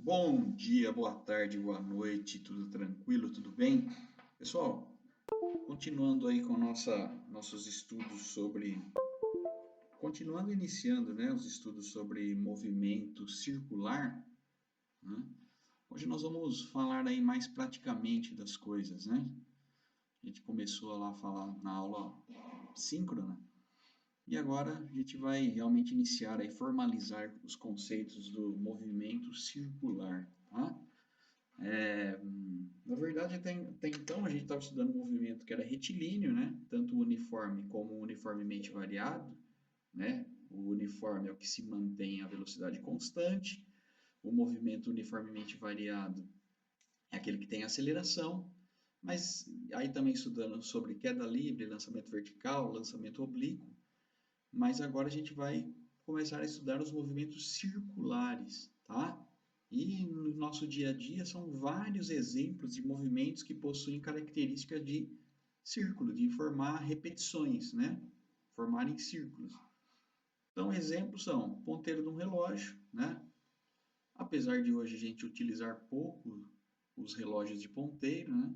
Bom dia, boa tarde, boa noite, tudo tranquilo, tudo bem? Pessoal, continuando aí com nossos estudos continuando iniciando, né, os estudos sobre movimento circular, né? Hoje nós vamos falar aí mais praticamente das coisas, né? A gente começou lá a falar na aula síncrona e agora a gente vai realmente iniciar aí, formalizar os conceitos do movimento circular, tá? Na verdade, até então a gente estava estudando um movimento que era retilíneo, né? Tanto uniforme como uniformemente variado, né? O uniforme é o que se mantém a velocidade constante, o movimento uniformemente variado é aquele que tem aceleração, mas aí também estudando sobre queda livre, lançamento vertical, lançamento oblíquo, mas agora a gente vai começar a estudar os movimentos circulares, tá? E no nosso dia a dia são vários exemplos de movimentos que possuem característica de círculo, de formar repetições, né? Formarem círculos. Então, exemplos são ponteiro de um relógio, né? Apesar de hoje a gente utilizar pouco os relógios de ponteiro, né?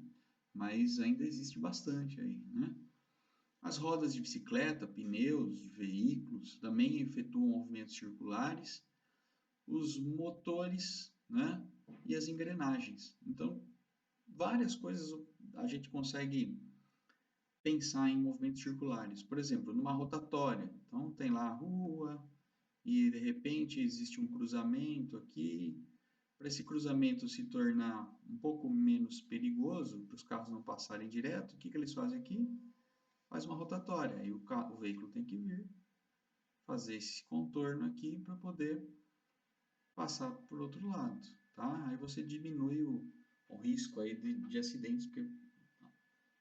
Mas ainda existe bastante aí, né? As rodas de bicicleta, pneus de veículos também efetuam movimentos circulares, os motores, né, e as engrenagens. Então, várias coisas a gente consegue pensar em movimentos circulares. Por exemplo, numa rotatória. Então, tem lá a rua e, de repente, existe um cruzamento aqui. Para esse cruzamento se tornar um pouco menos perigoso, para os carros não passarem direto, o que eles fazem aqui? Faz uma rotatória. Aí o veículo tem que vir fazer esse contorno aqui para poder passar por outro lado, tá? Aí você diminui o risco aí de acidentes, porque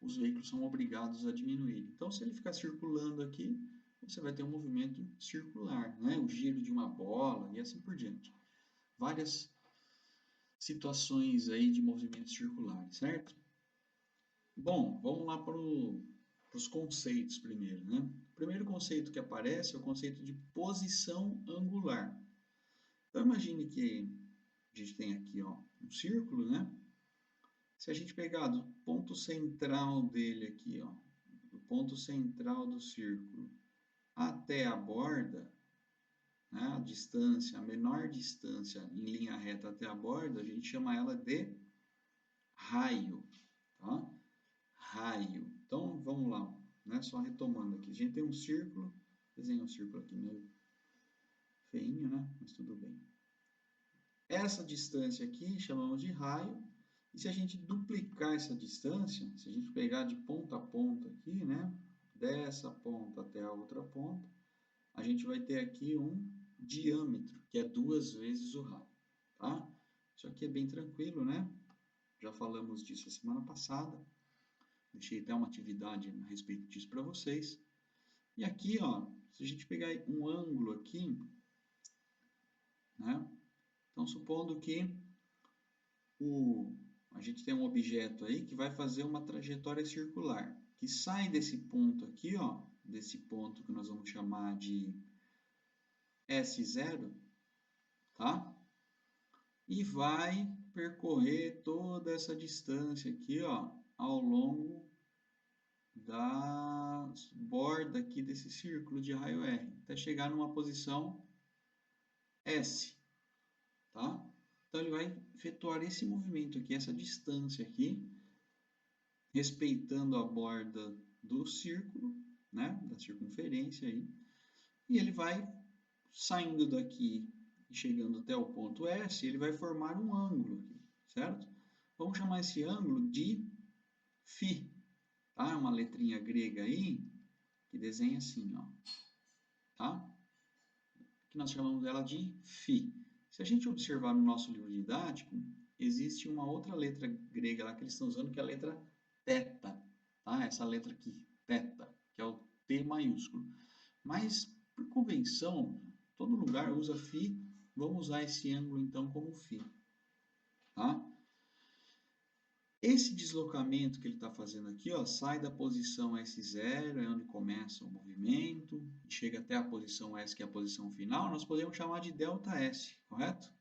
os veículos são obrigados a diminuir. Então, se ele ficar circulando aqui, você vai ter um movimento circular, né? O giro de uma bola e assim por diante. Várias situações aí de movimentos circulares, certo? Bom, vamos lá para os conceitos primeiro, né? O primeiro conceito que aparece é o conceito de posição angular. Então, imagine que a gente tem aqui, ó, um círculo, né? Se a gente pegar do ponto central dele aqui, ó, do ponto central do círculo até a borda, né, a distância, a menor distância em linha reta até a borda, a gente chama ela de raio, tá? Raio. Então, vamos lá, né? Só retomando aqui. A gente tem um círculo, desenho um círculo aqui meio feinho, né? Mas tudo bem. Essa distância aqui chamamos de raio. E se a gente duplicar essa distância, se a gente pegar de ponta a ponta aqui, né? Dessa ponta até a outra ponta, a gente vai ter aqui um diâmetro, que é 2 vezes o raio, tá? Isso aqui é bem tranquilo, né? Já falamos disso a semana passada. Deixei até uma atividade a respeito disso para vocês. E aqui, ó, se a gente pegar um ângulo aqui, né? Então, supondo que a gente tem um objeto aí que vai fazer uma trajetória circular, que sai desse ponto aqui, ó, desse ponto que nós vamos chamar de S0, tá? E vai percorrer toda essa distância aqui, ó, ao longo da borda aqui desse círculo de raio R, até chegar numa posição S, tá? Então ele vai efetuar esse movimento aqui, essa distância aqui, respeitando a borda do círculo, né, da circunferência aí, e ele vai saindo daqui e chegando até o ponto S, ele vai formar um ângulo aqui, certo? Vamos chamar esse ângulo de φ, tá? Uma letrinha grega aí que desenha assim, ó, tá? Que nós chamamos dela de φ. Se a gente observar no nosso livro didático, existe uma outra letra grega lá que eles estão usando, que é a letra θ, tá? Essa letra aqui, θ, que é o T maiúsculo. Mas, por convenção, todo lugar usa φ, vamos usar esse ângulo então como φ, tá? Esse deslocamento que ele está fazendo aqui, ó, sai da posição S0, é onde começa o movimento, e chega até a posição S, que é a posição final, nós podemos chamar de ΔS, correto?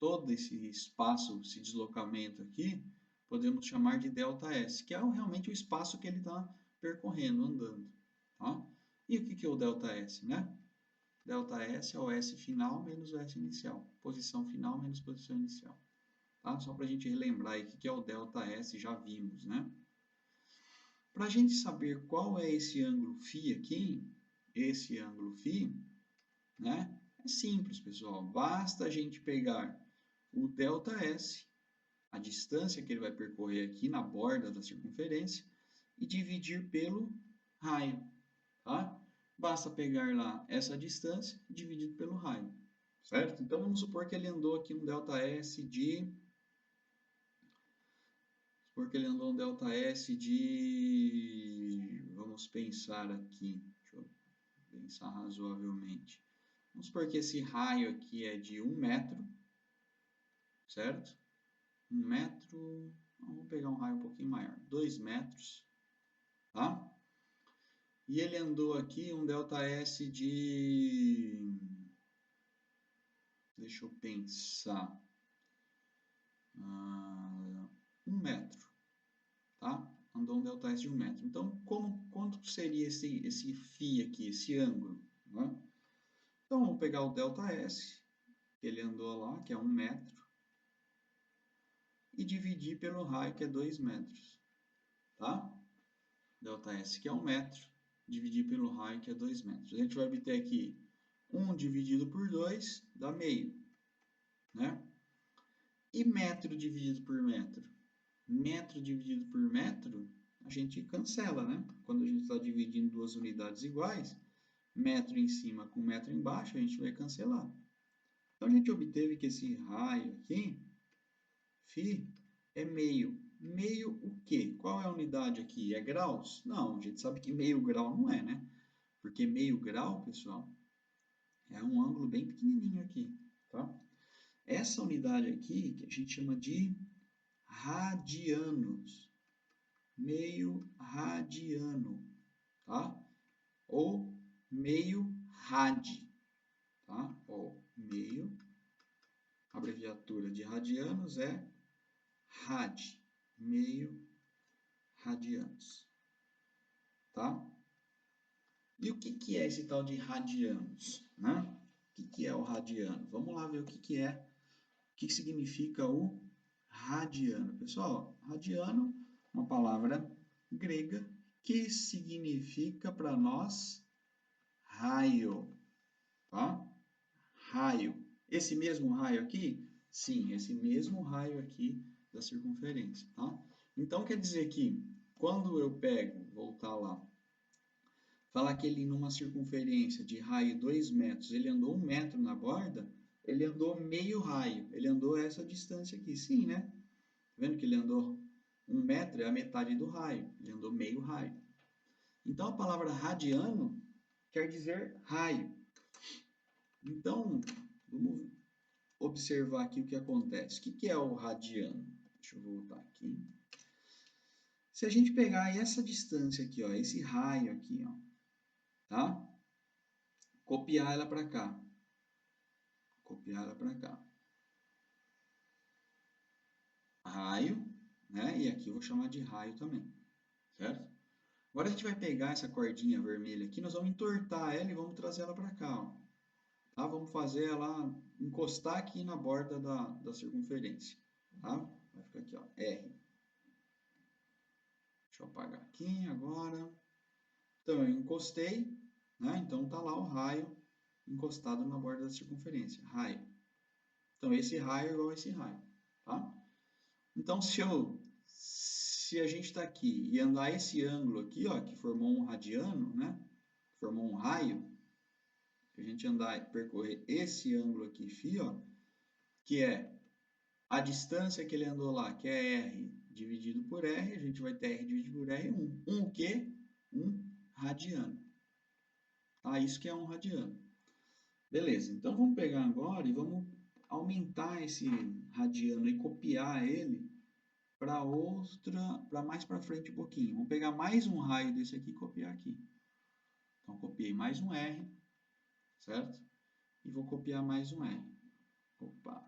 todo esse espaço, esse deslocamento aqui, podemos chamar de ΔS, que é realmente o espaço que ele está percorrendo, andando. Tá? E o que é o ΔS, né? ΔS é o S final menos o S inicial. Posição final menos posição inicial. Tá? Só para a gente relembrar aí o que é o ΔS, já vimos, né? Para a gente saber qual é esse ângulo φ aqui, esse ângulo φ, né? É simples, pessoal. Basta a gente pegar o ΔS, a distância que ele vai percorrer aqui na borda da circunferência, e dividir pelo raio, tá? Basta pegar lá essa distância e dividir pelo raio, certo? Então, vamos supor que ele andou aqui um ΔS de... Porque ele andou um ΔS de... Vamos pensar aqui. Deixa eu pensar razoavelmente. Vamos supor que esse raio aqui é de 1 metro, certo? 1 metro... Vamos pegar um raio um pouquinho maior. 2 metros, tá? E ele andou aqui um ΔS de... Deixa eu pensar. 1 metro, tá? Andou um ΔS de 1 metro. Então, quanto seria esse φ aqui, esse ângulo? Né? Então, vamos pegar o ΔS, que ele andou lá, que é 1 metro, e dividir pelo raio, que é 2 metros. Tá? ΔS, que é 1 metro, dividir pelo raio, que é 2 metros. A gente vai obter aqui 1 dividido por 2 dá meio. Né? E metro dividido por metro? Metro dividido por metro, a gente cancela, né? Quando a gente está dividindo duas unidades iguais, metro em cima com metro embaixo, a gente vai cancelar. Então, a gente obteve que esse raio aqui, φ, é meio. Meio o quê? Qual é a unidade aqui? É graus? Não, a gente sabe que meio grau não é, né? Porque meio grau, pessoal, é um ângulo bem pequenininho aqui, tá? Essa unidade aqui, que a gente chama de radianos. Meio radiano, tá? Ou meio rad, tá? Ou meio, a abreviatura de radianos é rad, meio radianos, tá? E o que é esse tal de radianos, né? O que é o radiano? Vamos lá ver o que é, o que significa o radiano. Pessoal, radiano, uma palavra grega que significa para nós raio, tá? Raio. Esse mesmo raio aqui? Sim, esse mesmo raio aqui da circunferência, tá? Então, quer dizer que quando eu pego, voltar lá, falar que ele numa circunferência de raio 2 metros, ele andou 1 metro na borda, ele andou meio raio, ele andou essa distância aqui. Sim, né? Tá vendo que ele andou 1 metro, é a metade do raio, ele andou meio raio. Então, a palavra radiano quer dizer raio. Então, vamos observar aqui o que acontece. O que é o radiano? Deixa eu voltar aqui. Se a gente pegar essa distância aqui, ó, esse raio aqui, ó, tá? Copiar ela para cá. Copiar ela para cá. Raio, né? E aqui eu vou chamar de raio também, certo? Agora a gente vai pegar essa cordinha vermelha aqui, nós vamos entortar ela e vamos trazer ela para cá, ó. Tá? Vamos fazer ela encostar aqui na borda da circunferência, tá? Vai ficar aqui, ó, R. Deixa eu apagar aqui agora. Então, eu encostei, né? Então, tá lá o raio encostado na borda da circunferência, raio. Então, esse raio é igual a esse raio, tá? Então, se a gente está aqui e andar esse ângulo aqui, ó, que formou um radiano, né? Formou um raio, se a gente andar e percorrer esse ângulo aqui, φ, ó, que é a distância que ele andou lá, que é R dividido por R, a gente vai ter R dividido por R, 1. O quê? 1 radiano. Tá? Isso que é um radiano. Beleza, então vamos pegar agora e vamos aumentar esse radiano e copiar ele para outra, para mais para frente um pouquinho. Vamos pegar mais um raio desse aqui e copiar aqui. Então, copiei mais um R, certo? E vou copiar mais um R. Opa!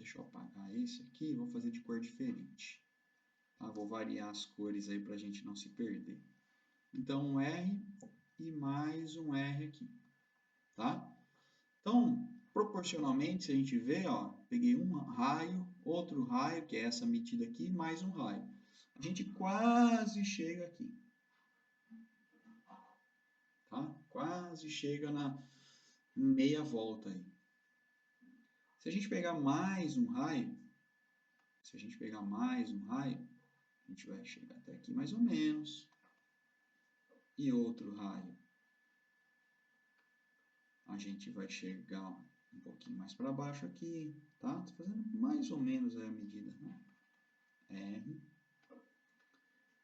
Deixa eu apagar esse aqui e vou fazer de cor diferente. Tá? Vou variar as cores aí para a gente não se perder. Então, um R e mais um R aqui, tá? Então, proporcionalmente, se a gente vê, ó, peguei um raio, outro raio, que é essa medida aqui, mais um raio. A gente quase chega aqui, tá? Quase chega na meia volta aí. Se a gente pegar mais um raio, a gente vai chegar até aqui mais ou menos. E outro raio, a gente vai chegar um pouquinho mais para baixo aqui, tá? Tô fazendo mais ou menos a medida, né? R.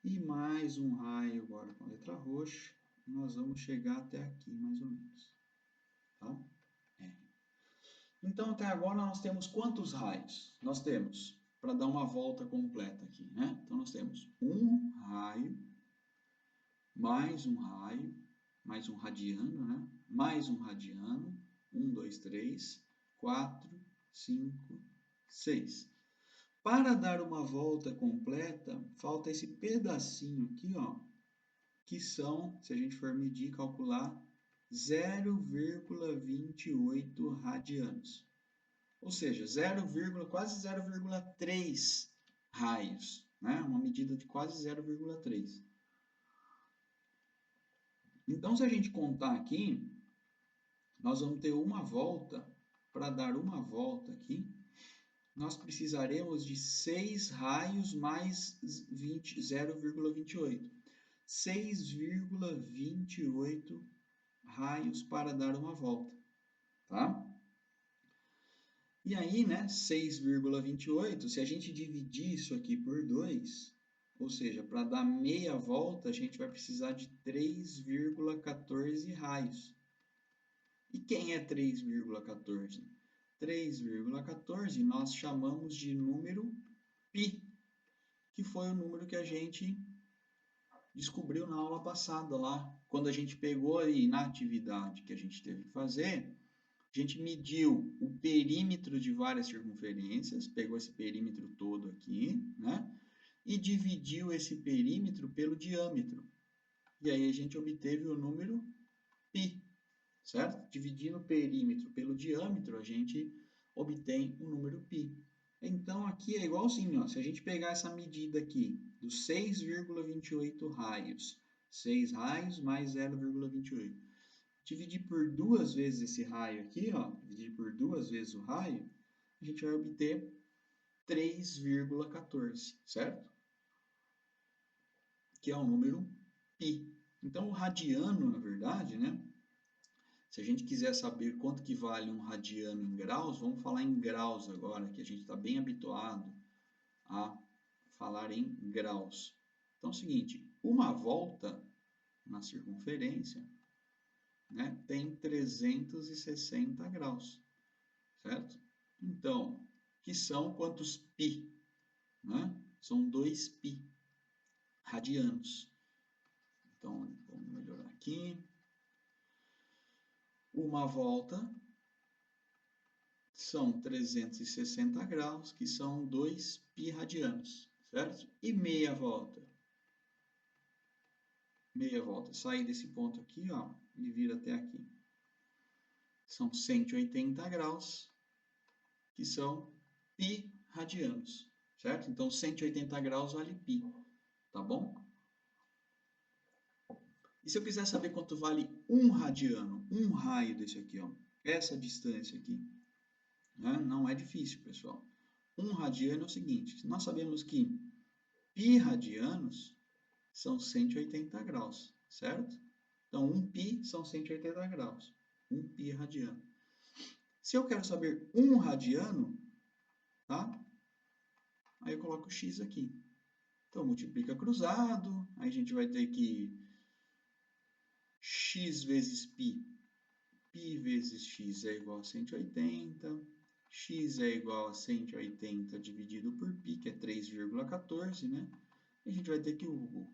E mais um raio agora com a letra roxa. Nós vamos chegar até aqui, mais ou menos, tá? R. Então, até agora nós temos quantos raios? Nós temos, para dar uma volta completa aqui, né? Então, nós temos um raio, mais um raio, mais um radiano, né? Mais um radiano, 1, 2, 3, 4, 5, 6. Para dar uma volta completa, falta esse pedacinho aqui, ó, que são, se a gente for medir, calcular, 0,28 radianos. Ou seja, quase 0,3 raios, né? Uma medida de quase 0,3. Então, se a gente contar aqui, nós vamos ter uma volta. Para dar uma volta aqui, nós precisaremos de 6 raios mais 0,28. 6,28 raios para dar uma volta, tá? E aí, né, 6,28, se a gente dividir isso aqui por 2, ou seja, para dar meia volta, a gente vai precisar de 3,14 raios. E quem é 3,14? 3,14 nós chamamos de número π, que foi o número que a gente descobriu na aula passada lá. Quando a gente pegou aí na atividade que a gente teve que fazer, a gente mediu o perímetro de várias circunferências, pegou esse perímetro todo aqui, né? E dividiu esse perímetro pelo diâmetro. E aí a gente obteve o número π, certo? Dividindo o perímetro pelo diâmetro, a gente obtém o número π. Então, aqui é igualzinho, ó. Se a gente pegar essa medida aqui, dos 6,28 raios, 6 raios mais 0,28, dividir por duas vezes esse raio aqui, ó, dividir por duas vezes o raio, a gente vai obter 3,14, certo? Que é o número π. Então, o radiano, na verdade, né? Se a gente quiser saber quanto que vale um radiano em graus, vamos falar em graus agora, que a gente está bem habituado a falar em graus. Então é o seguinte, uma volta na circunferência, né, tem 360 graus, certo? Então, que são quantos π? Né? São 2π radianos. Então, vamos melhorar aqui. Uma volta são 360 graus, que são 2π radianos, certo? E meia volta? Meia volta, sair desse ponto aqui, ó, e vir até aqui. São 180 graus, que são π radianos, certo? Então, 180 graus vale π, tá bom? E se eu quiser saber quanto vale um radiano, um raio desse aqui, ó, essa distância aqui, né? Não é difícil, pessoal. Um radiano é o seguinte, nós sabemos que π radianos são 180 graus, certo? Então, 1π são 180 graus, 1π radiano. Se eu quero saber um radiano, tá? Aí eu coloco x aqui. Então, multiplica cruzado, aí a gente vai ter que x vezes π, π vezes x é igual a 180, x é igual a 180 dividido por π, que é 3,14, né? E a gente vai ter que o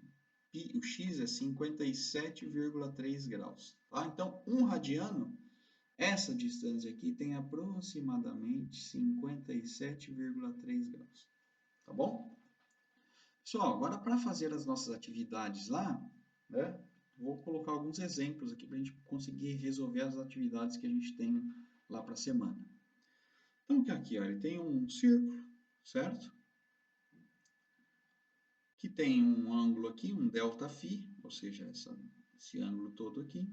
x é 57,3 graus. Tá? Então, um radiano Essa distância aqui tem aproximadamente 57,3 graus. Tá bom? Pessoal, agora para fazer as nossas atividades lá, né? Vou colocar alguns exemplos aqui para a gente conseguir resolver as atividades que a gente tem lá para a semana. Então, aqui, ó, ele tem um círculo, certo? Que tem um ângulo aqui, um ΔΦ, ou seja, esse ângulo todo aqui.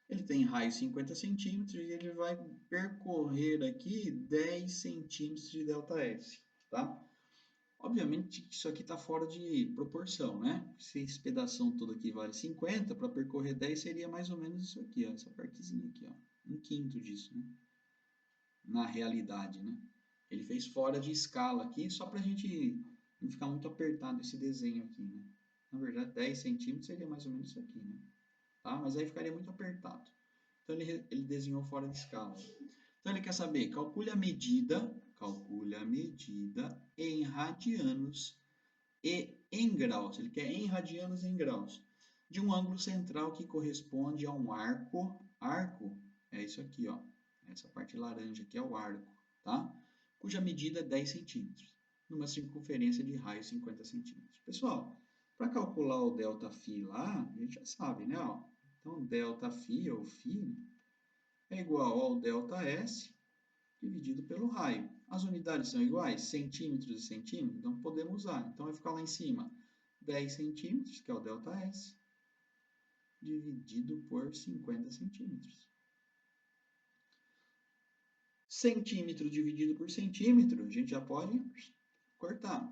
Ele tem raio 50 centímetros e ele vai percorrer aqui 10 centímetros de ΔS, tá? Obviamente isso aqui está fora de proporção, né? Se esse pedação todo aqui vale 50, para percorrer 10 seria mais ou menos isso aqui, ó, essa partezinha aqui, ó, um quinto disso, né? Na realidade, né? Ele fez fora de escala aqui, só para a gente não ficar muito apertado esse desenho aqui, né? Na verdade, 10 centímetros seria mais ou menos isso aqui, né? Tá? Mas aí ficaria muito apertado. Então ele desenhou fora de escala. Então ele quer saber, calcule a medida em radianos e em graus. Ele quer em radianos e em graus de um ângulo central que corresponde a um arco. Arco é isso aqui, ó. Essa parte laranja aqui é o arco, tá? Cuja medida é 10 centímetros, numa circunferência de raio 50 centímetros. Pessoal, para calcular o ΔΦ lá, a gente já sabe, né? Ó. Então, ΔΦ, ou φ, é igual ao ΔS dividido pelo raio. As unidades são iguais, centímetros e centímetros, então podemos usar. Então vai ficar lá em cima 10 centímetros, que é o ΔS, dividido por 50 centímetros. Centímetro dividido por centímetro, a gente já pode cortar.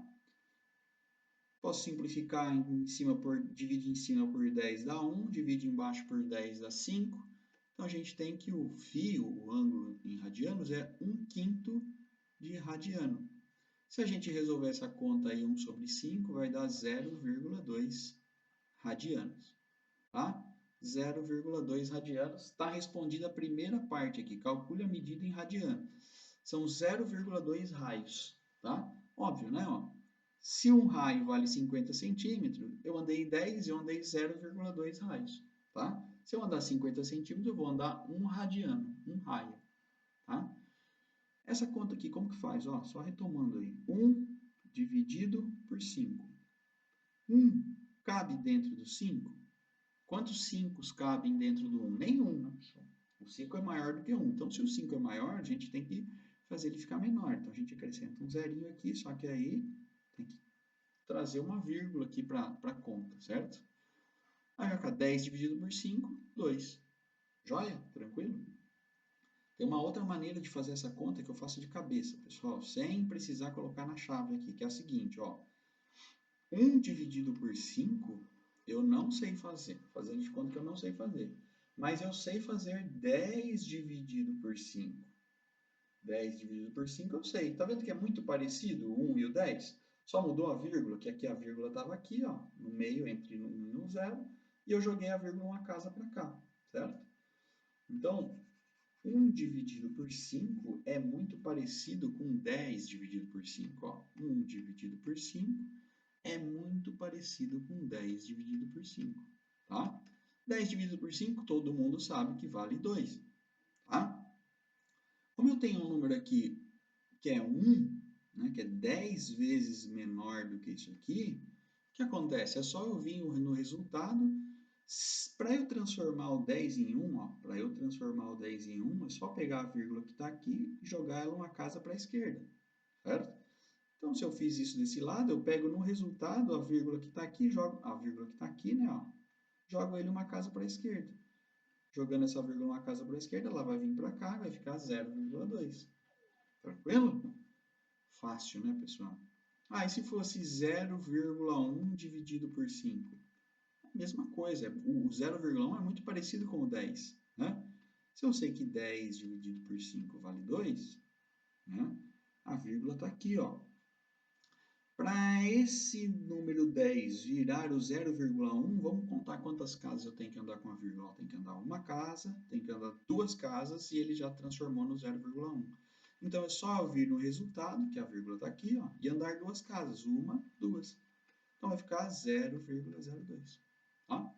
Posso simplificar em cima dividir em cima por 10 dá 1, divide embaixo por 10 dá 5. Então a gente tem que o φ, o ângulo em radianos, é 1/5 de radiano. Se a gente resolver essa conta aí, 1 sobre 5, vai dar 0,2 radianos, tá? 0,2 radianos. Está respondida a primeira parte aqui. Calcule a medida em radiano. São 0,2 raios, tá? Óbvio, né? Ó, se um raio vale 50 centímetros, eu andei 10 e eu andei 0,2 raios, tá? Se eu andar 50 centímetros, eu vou andar 1 radiano, 1 raio, tá? Essa conta aqui, como que faz? Ó, só retomando aí. 1 dividido por 5. 1 cabe dentro do 5? Quantos 5 cabem dentro do 1? Nenhum, né, pessoal? O 5 é maior do que 1. Então, se o 5 é maior, a gente tem que fazer ele ficar menor. Então, a gente acrescenta um zerinho aqui, só que aí tem que trazer uma vírgula aqui para a conta, certo? Aí vai ficar 10 dividido por 5, 2. Joia? Tranquilo? Tem uma outra maneira de fazer essa conta que eu faço de cabeça, pessoal, sem precisar colocar na chave aqui, que é a seguinte, ó. 1 dividido por 5, eu não sei fazer, fazendo de conta que eu não sei fazer. Mas eu sei fazer 10 dividido por 5. 10 dividido por 5 eu sei. Tá vendo que é muito parecido o 1 e o 10? Só mudou a vírgula, que aqui a vírgula estava aqui, ó, no meio entre o 1 e o 0, e eu joguei a vírgula uma casa para cá, certo? Então, 1 dividido por 5 é muito parecido com 10 dividido por 5. Ó. 1 dividido por 5 é muito parecido com 10 dividido por 5. Tá? 10 dividido por 5, todo mundo sabe que vale 2. Tá? Como eu tenho um número aqui que é 1, né, que é 10 vezes menor do que isso aqui, o que acontece? É só eu vir no resultado. Para eu transformar o 10 em 1, para eu transformar o 10 em 1, é só pegar a vírgula que está aqui e jogar ela uma casa para a esquerda, certo? Então, se eu fiz isso desse lado, eu pego no resultado a vírgula que está aqui, jogo a vírgula que está aqui, né? Ó, jogo ele uma casa para a esquerda. Jogando essa vírgula uma casa para a esquerda, ela vai vir para cá, vai ficar 0,2. Tranquilo? Fácil, né, pessoal? Ah, e se fosse 0,1 dividido por 5? Mesma coisa, o 0,1 é muito parecido com o 10, né? Se eu sei que 10 dividido por 5 vale 2, né? A vírgula está aqui, ó. Para esse número 10 virar o 0,1, vamos contar quantas casas eu tenho que andar com a vírgula. Tem que andar uma casa, tem que andar 2 casas e ele já transformou no 0,1. Então, é só vir no resultado, que a vírgula está aqui, ó, e andar 2 casas. 1, 2. Então, vai ficar 0,02. Tá?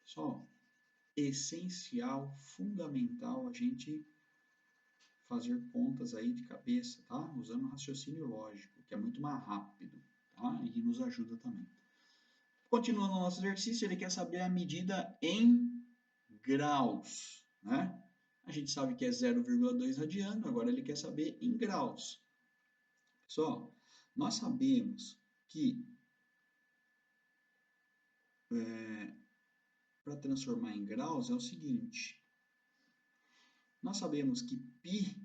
Pessoal, essencial, fundamental a gente fazer contas aí de cabeça, tá? Usando raciocínio lógico, que é muito mais rápido, tá? E nos ajuda também. Continuando o nosso exercício, ele quer saber a medida em graus, né? A gente sabe que é 0,2 radiano, agora ele quer saber em graus. Pessoal, nós sabemos que para transformar em graus é o seguinte, nós sabemos que π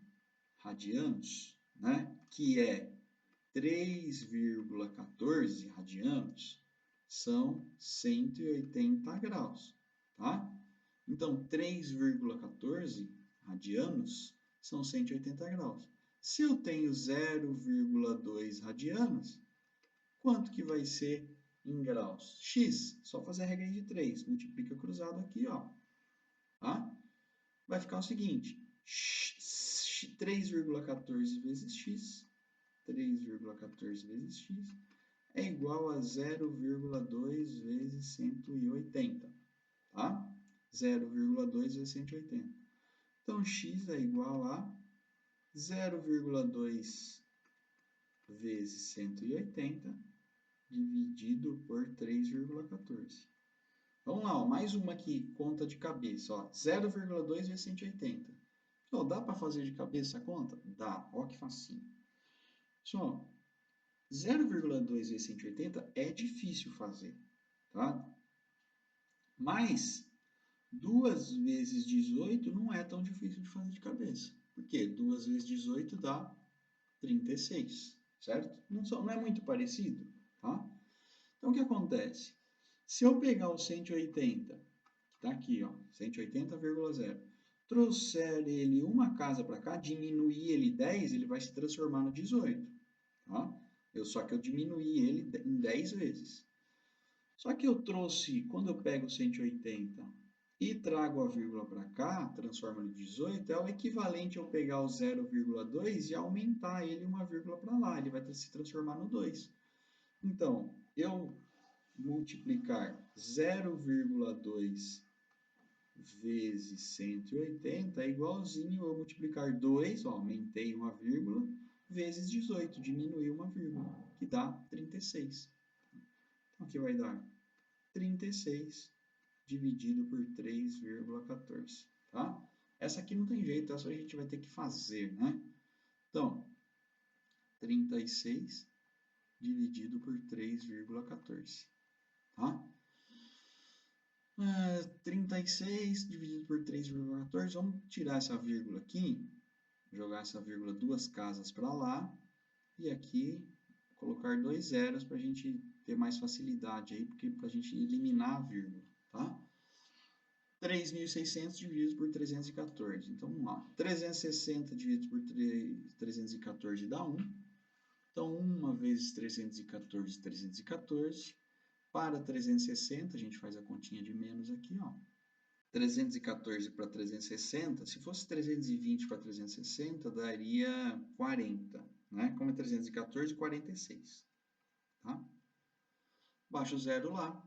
radianos, né, que é 3,14 radianos, são 180 graus, tá? Então, 3,14 radianos são 180 graus. Se eu tenho 0,2 radianos, quanto que vai ser em graus? X, só fazer a regra de 3, multiplica cruzado aqui, ó, tá? Vai ficar o seguinte, 3,14 vezes x, 3,14 vezes x, é igual a 0,2 vezes 180, tá? 0,2 vezes 180. Então, x é igual a 0,2 vezes 180 dividido por 3,14. Vamos lá, ó, mais uma aqui, conta de cabeça. 0,2 vezes 180. Então, dá para fazer de cabeça a conta? Dá, ó que facinho. Só, 0,2 vezes 180 é difícil fazer, tá? Mas 2 vezes 18 não é tão difícil de fazer de cabeça. Por quê? 2 vezes 18 dá 36, certo? Não é muito parecido, tá? Então, o que acontece? Se eu pegar o 180, que está aqui, ó, 180,0, trouxer ele uma casa para cá, diminuir ele 10, ele vai se transformar no 18, tá? Só que eu diminuí ele em 10 vezes. Só que eu trouxe, quando eu pego o 180 e trago a vírgula para cá, transforma em 18, é o equivalente a eu pegar o 0,2 e aumentar ele uma vírgula para lá, ele vai se transformar no 2. Então, eu multiplicar 0,2 vezes 180 é igualzinho eu multiplicar 2, ó, aumentei uma vírgula, vezes 18, diminuí uma vírgula, que dá 36. Então, aqui vai dar 36 dividido por 3,14, tá? Essa aqui não tem jeito, essa a gente vai ter que fazer, né? Então, 36 dividido por 3,14, tá? 36 dividido por 3,14, vamos tirar essa vírgula aqui, jogar essa vírgula duas casas para lá, e aqui colocar 2 zeros para a gente ter mais facilidade aí, porque para a gente eliminar a vírgula, tá? 3.600 dividido por 314, então vamos lá, 360 dividido por 314 dá 1, então 1 vezes 314, 314, para 360, a gente faz a continha de menos aqui, ó. 314 para 360, se fosse 320 para 360, daria 40, né? Como é 314, 46, tá? Baixa o zero lá,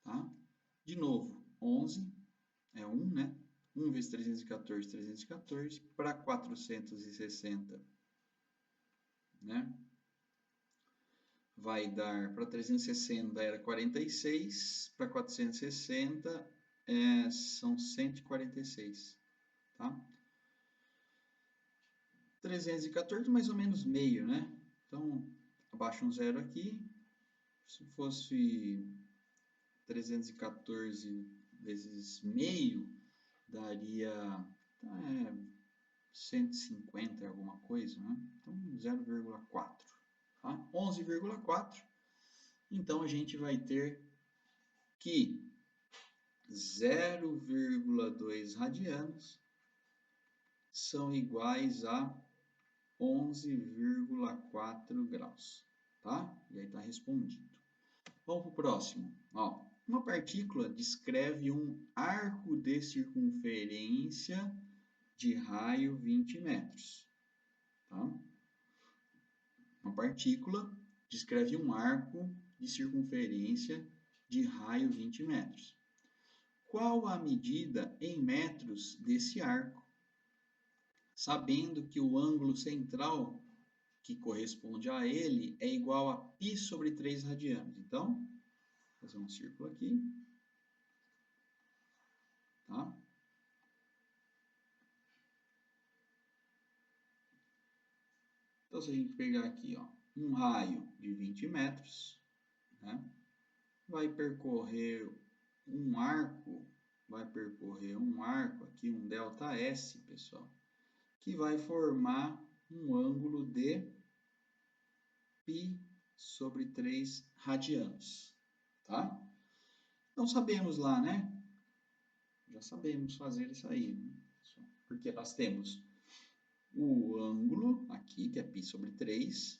tá? De novo, 11 é 1, né? 1 vezes 314, 314, para 460, né? Vai dar, para 360 era 46, para 460 são 146, tá? 314 mais ou menos meio, né? Então, abaixa um zero aqui, se fosse 314 vezes meio, daria 150 alguma coisa, né? Então, 0,4, tá? 11,4. Então, a gente vai ter que 0,2 radianos são iguais a 11,4 graus, tá? E aí está respondido. Vamos para o próximo. Ó, uma partícula descreve um arco de circunferência de raio 20 metros, tá? Uma partícula descreve um arco de circunferência de raio 20 metros. qual a medida em metros desse arco, sabendo que o ângulo central que corresponde a ele é igual a π sobre 3 radianos. Então, vou fazer um círculo aqui, tá? Então, se a gente pegar aqui, ó, um raio de 20 metros, né, vai percorrer um arco aqui, um ΔS, pessoal, que vai formar um ângulo de π sobre 3 radianos, tá? Então, sabemos lá, né? Já sabemos fazer isso aí, né? Porque nós temos o ângulo aqui, que é π sobre 3,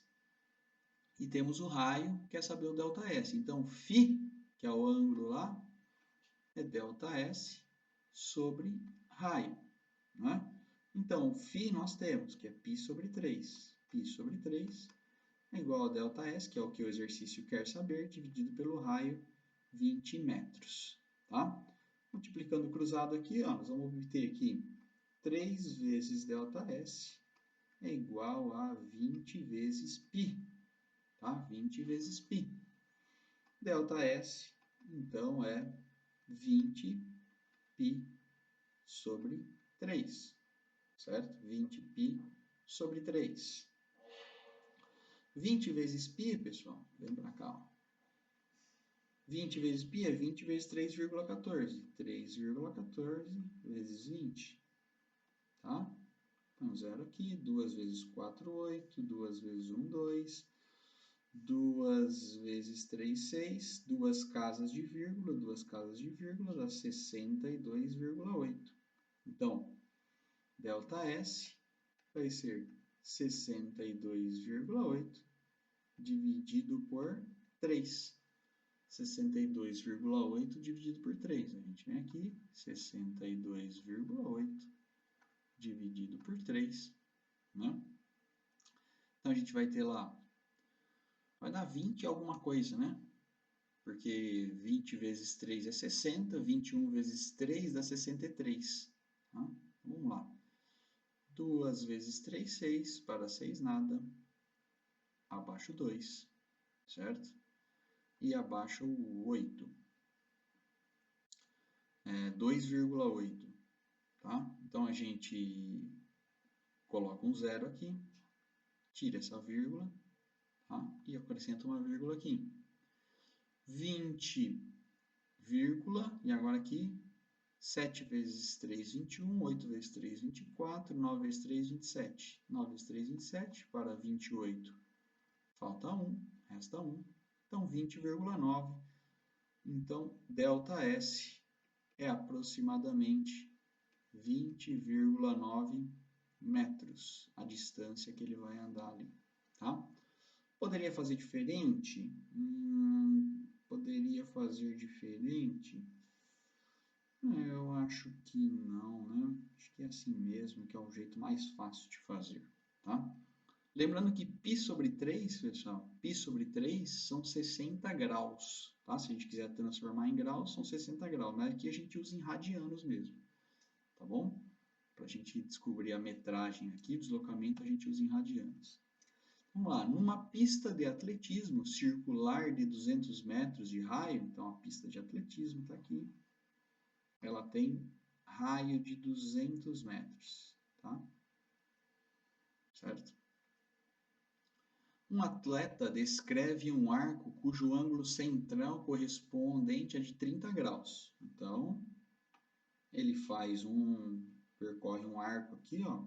e temos o raio, que é saber o ΔS. Então, φ, que é o ângulo lá, é ΔS sobre raio, né? Então, φ nós temos, que é π sobre 3. π sobre 3 é igual a ΔS, que é o que o exercício quer saber, dividido pelo raio, 20 metros, tá? Multiplicando cruzado aqui, ó, nós vamos obter aqui 3 vezes ΔS é igual a 20 vezes π, tá? 20 vezes π. ΔS, então, é 20 π sobre 3, certo? 20 π sobre 3. 20 vezes π, pessoal, vem para cá, ó. 20 vezes π é 20 vezes 3,14. 3,14 vezes 20, tá? Então, 0 aqui, 2 vezes 4, 8, 2 vezes 1, 2, 2 vezes 3, 6, 2 casas de vírgula, dá 62,8. Então, ΔS vai ser 62,8 dividido por 3. 62,8 dividido por 3. A gente vem aqui, 62,8 dividido por 3, né? Então, a gente vai ter lá, vai dar 20 alguma coisa, né? Porque 20 vezes 3 é 60, 21 vezes 3 dá 63. Tá? Vamos lá. 2 vezes 3, 6, para 6 nada, abaixo 2, certo? E abaixo o 8, 2,8, tá? Então, a gente coloca um zero aqui, tira essa vírgula, tá? E acrescenta uma vírgula aqui. 20, vírgula, e agora aqui, 7 vezes 3, 21, 8 vezes 3, 24, 9 vezes 3, 27. 9 vezes 3, 27, para 28, falta 1, resta 1. Então, 20,9. Então, ΔS é aproximadamente 20,9 metros, a distância que ele vai andar ali, tá? Poderia fazer diferente? Poderia fazer diferente? Eu acho que não, né? Acho que é assim mesmo, que é o jeito mais fácil de fazer, tá? Lembrando que π sobre 3, pessoal, π sobre 3 são 60 graus, tá? Se a gente quiser transformar em graus, são 60 graus, mas aqui a gente usa em radianos mesmo, tá bom? Para a gente descobrir a metragem aqui, o deslocamento, a gente usa em radianos. Vamos lá, numa pista de atletismo circular de 200 metros de raio, então a pista de atletismo está aqui, ela tem raio de 200 metros, tá? Certo? Um atleta descreve um arco cujo ângulo central correspondente a de 30 graus. Então, ele percorre um arco aqui, ó,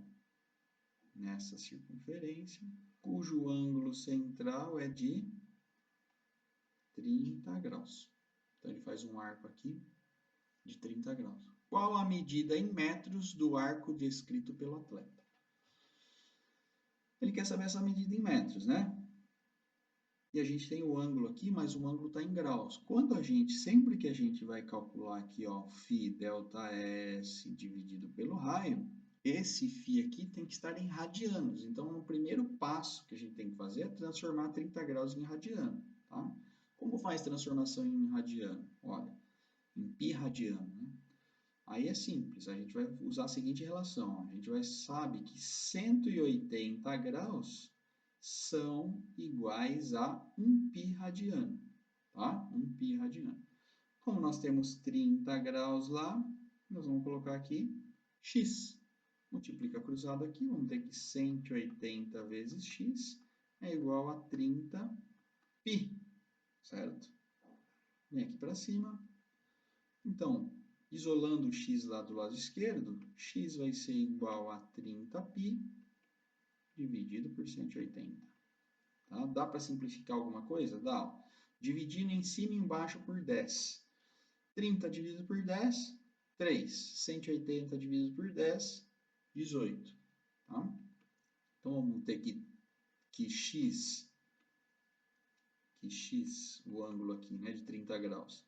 nessa circunferência, cujo ângulo central é de 30 graus. Então, ele faz um arco aqui de 30 graus. Qual a medida em metros do arco descrito pelo atleta? Ele quer saber essa medida em metros, né? E a gente tem o ângulo aqui, mas o ângulo está em graus. Sempre que a gente vai calcular aqui, ó, φ ΔS dividido pelo raio, esse φ aqui tem que estar em radianos. Então, o primeiro passo que a gente tem que fazer é transformar 30 graus em radiano, tá? Como faz transformação em radiano? Olha, em π radiano, né? Aí é simples, a gente vai usar a seguinte relação, a gente sabe que 180 graus são iguais a 1 π radiano, tá? 1 π radiano. Como nós temos 30 graus lá, nós vamos colocar aqui x. Multiplica cruzado aqui, vamos ter que 180 vezes x é igual a 30 π, certo? Vem aqui para cima. Então, isolando o x lá do lado esquerdo, x vai ser igual a 30 π dividido por 180. Tá? Dá para simplificar alguma coisa? Dá. Dividindo em cima e embaixo por 10. 30 dividido por 10, 3. 180 dividido por 10, 18. Tá? Então, vamos ter que x, o ângulo aqui, né, de 30 graus,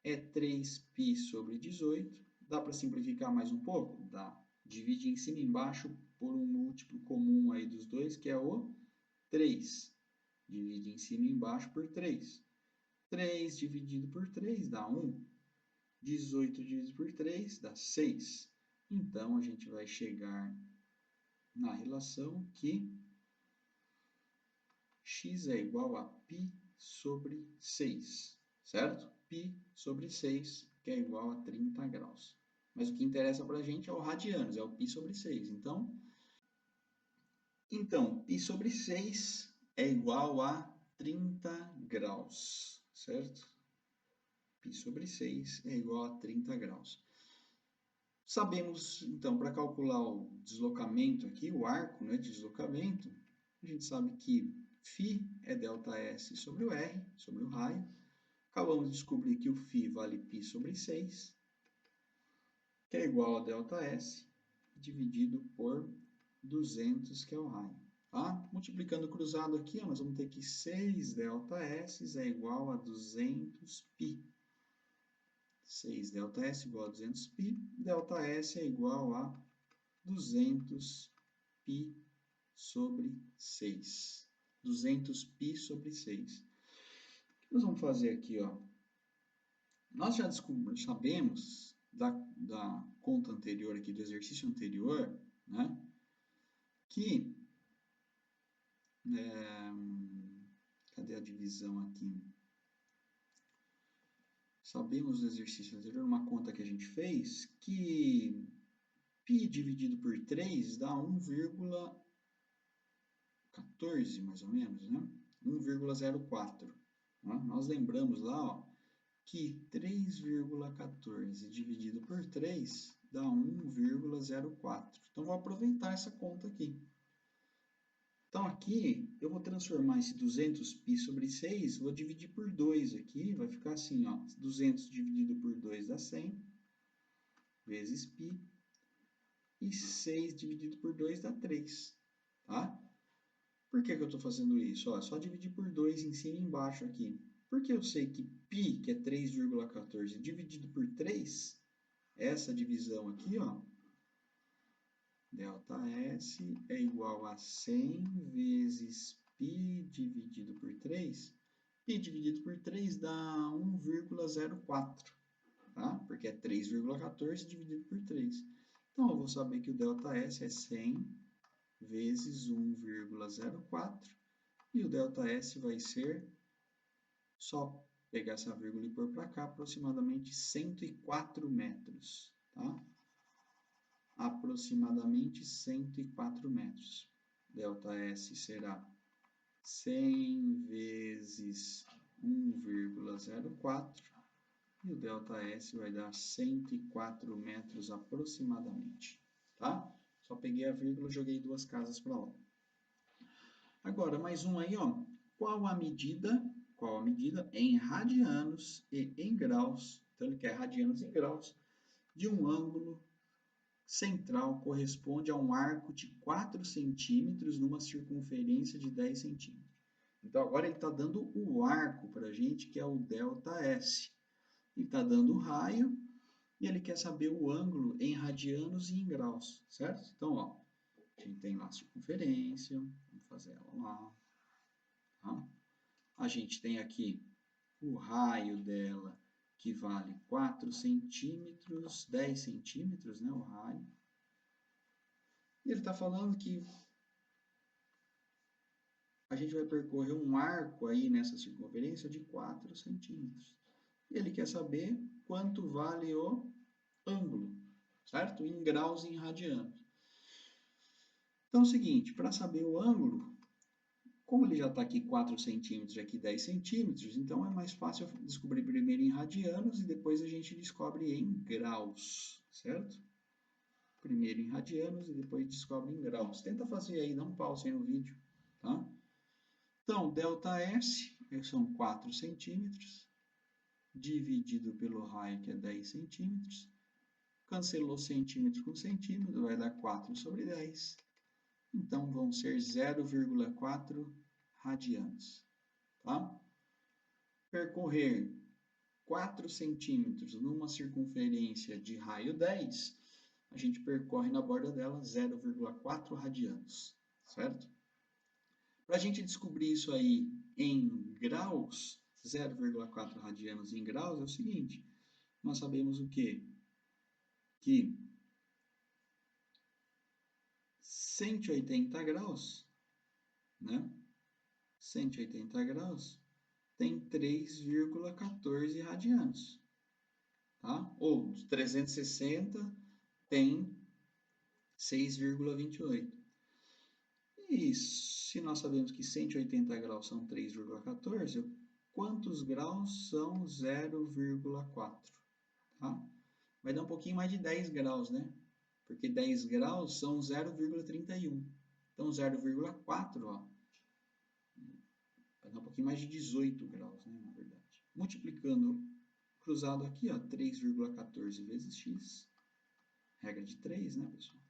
é 3π sobre 18. Dá para simplificar mais um pouco? Dá. Divide em cima e embaixo por um múltiplo comum aí dos dois, que é o 3. Divide em cima e embaixo por 3. 3 dividido por 3 dá 1. 18 dividido por 3 dá 6. Então, a gente vai chegar na relação que x é igual a π sobre 6, certo? Π sobre 6, que é igual a 30 graus. Mas o que interessa para a gente é o radianos, é o π sobre 6. Então, π sobre 6 é igual a 30 graus, certo? Π sobre 6 é igual a 30 graus. Sabemos, então, para calcular o deslocamento aqui, o arco, né, de deslocamento, a gente sabe que φ é ΔS sobre o R, sobre o raio. Acabamos de descobrir que o φ vale π sobre 6, que é igual a ΔS, dividido por 200, que é o raio. Tá? Multiplicando cruzado aqui, ó, nós vamos ter que 6 ΔS é igual a 200π. 6 ΔS igual a 200π. ΔS é igual a 200π sobre 6. 200π sobre 6. O que nós vamos fazer aqui? Ó? Nós já sabemos da conta anterior aqui, do exercício anterior, né, que... cadê a divisão aqui? Sabemos do exercício anterior, uma conta que a gente fez, que π dividido por 3 dá 1,14, mais ou menos, né? 1,04. Né? Nós lembramos lá, ó, que 3,14 dividido por 3 dá 1,04. Então, vou aproveitar essa conta aqui. Então, aqui, eu vou transformar esse 200π sobre 6, vou dividir por 2 aqui, vai ficar assim, ó, 200 dividido por 2 dá 100, vezes π, e 6 dividido por 2 dá 3, tá? Por que eu estou fazendo isso? Ó, só dividir por 2 em cima e embaixo aqui. Porque eu sei que π, que é 3,14, dividido por 3, essa divisão aqui, ó, ΔS é igual a 100 vezes π dividido por 3. Π dividido por 3 dá 1,04, tá? Porque é 3,14 dividido por 3. Então, eu vou saber que o ΔS é 100 vezes 1,04. E o ΔS vai ser, só pegar essa vírgula e pôr para cá, aproximadamente 104 metros, tá? Aproximadamente 104 metros. ΔS será 100 vezes 1,04 e o ΔS vai dar 104 metros aproximadamente, tá? Só peguei a vírgula e joguei duas casas para lá. Agora, mais um aí, ó. Qual a medida em radianos e em graus, então ele quer radianos em graus, de um ângulo central corresponde a um arco de 4 centímetros numa circunferência de 10 centímetros. Então, agora ele está dando o arco para a gente, que é o ΔS. Ele está dando o raio e ele quer saber o ângulo em radianos e em graus, certo? Então, ó, a gente tem lá a circunferência, vamos fazer ela lá. Tá? A gente tem aqui o raio dela, que vale 4 centímetros, 10 centímetros, né, o raio. E ele está falando que a gente vai percorrer um arco aí nessa circunferência de 4 centímetros. E ele quer saber quanto vale o ângulo, certo? Em graus e em radianos. Então é o seguinte, para saber o ângulo, como ele já está aqui 4 centímetros e aqui 10 centímetros, então é mais fácil descobrir primeiro em radianos e depois a gente descobre em graus, certo? Primeiro em radianos e depois descobre em graus. Tenta fazer aí, dá um pause aí no vídeo, tá? Então, ΔS são 4 centímetros, dividido pelo raio, que é 10 centímetros. Cancelou centímetro com centímetro, vai dar 4 sobre 10. Então, vão ser 0,4 radianos. Tá? Percorrer 4 centímetros numa circunferência de raio 10, a gente percorre na borda dela 0,4 radianos, certo? Para a gente descobrir isso aí em graus, 0,4 radianos em graus, é o seguinte, nós sabemos o quê? Que 180 graus, né? 180 graus tem 3,14 radianos, tá? Ou 360 tem 6,28. E se nós sabemos que 180 graus são 3,14, quantos graus são 0,4? Tá? Vai dar um pouquinho mais de 10 graus, né? Porque 10 graus são 0,31. Então, 0,4, ó, vai dar um pouquinho mais de 18 graus, né, na verdade. Multiplicando cruzado aqui, ó, 3,14 vezes x, regra de 3, né, pessoal?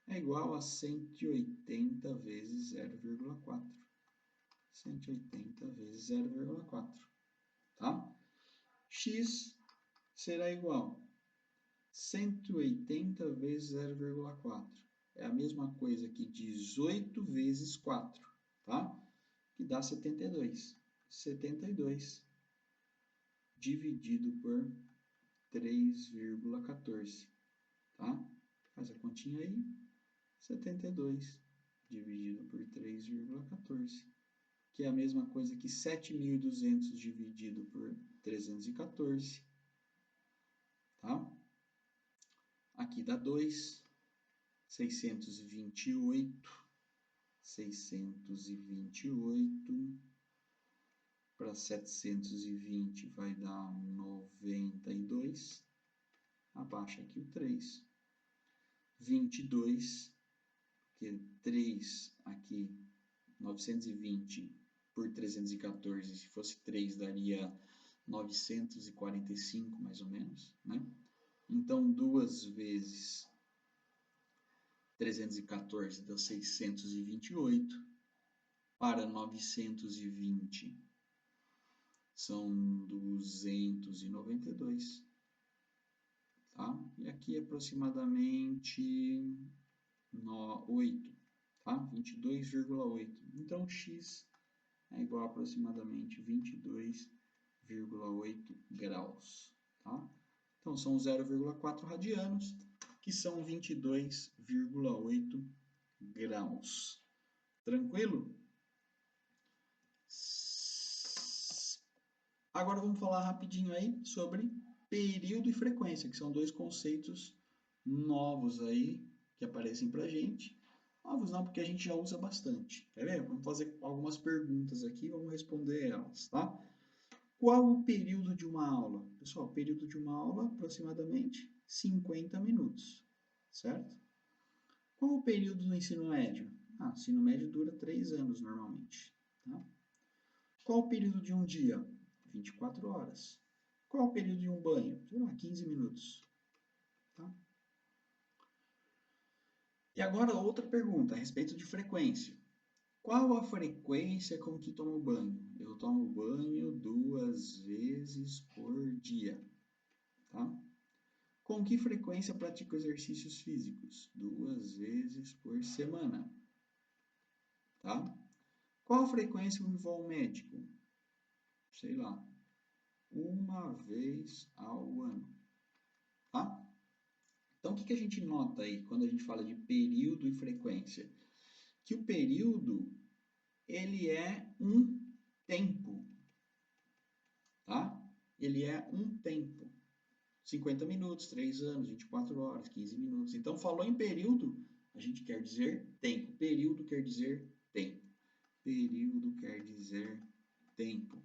É igual a 180 vezes 0,4. 180 vezes 0,4, tá? X será igual a 180 vezes 0,4. É a mesma coisa que 18 vezes 4, tá? Que dá 72. 72 dividido por 3,14, tá? Faz a continha aí. 72 dividido por 3,14, que é a mesma coisa que 7.200 dividido por 314, tá? Aqui dá 2, 628 para 720 vai dar 92, abaixa aqui o 3, 22, que 3 aqui, 920 por 314, se fosse 3 daria 945 mais ou menos, né? Então, 2 vezes 314 dá 628, para 920 são 292, tá? E aqui aproximadamente 8, tá? 22,8. Então, x é igual a aproximadamente 22,8 graus, tá? Então, são 0,4 radianos, que são 22,8 graus. Tranquilo? Agora vamos falar rapidinho aí sobre período e frequência, que são dois conceitos novos aí que aparecem pra gente. Novos não, porque a gente já usa bastante. Quer ver? Vamos fazer algumas perguntas aqui, vamos responder elas, tá? Qual o período de uma aula? Pessoal, o período de uma aula aproximadamente 50 minutos, certo? Qual o período do ensino médio? O ensino médio dura 3 anos normalmente, tá? Qual o período de um dia? 24 horas. Qual o período de um banho? Sei lá, 15 minutos, tá? E agora outra pergunta a respeito de frequência. Qual a frequência com que tomo banho? Eu tomo banho 2 vezes por dia, tá? Com que frequência pratico exercícios físicos? 2 vezes por semana, tá? Qual a frequência eu vou ao médico? Sei lá, uma vez ao ano, tá? Então, o que a gente nota aí quando a gente fala de período e frequência? Que o período, ele é um tempo, tá? Ele é um tempo. 50 minutos, 3 anos, 24 horas, 15 minutos. Então, falou em período, a gente quer dizer tempo. Período quer dizer tempo. Período quer dizer tempo,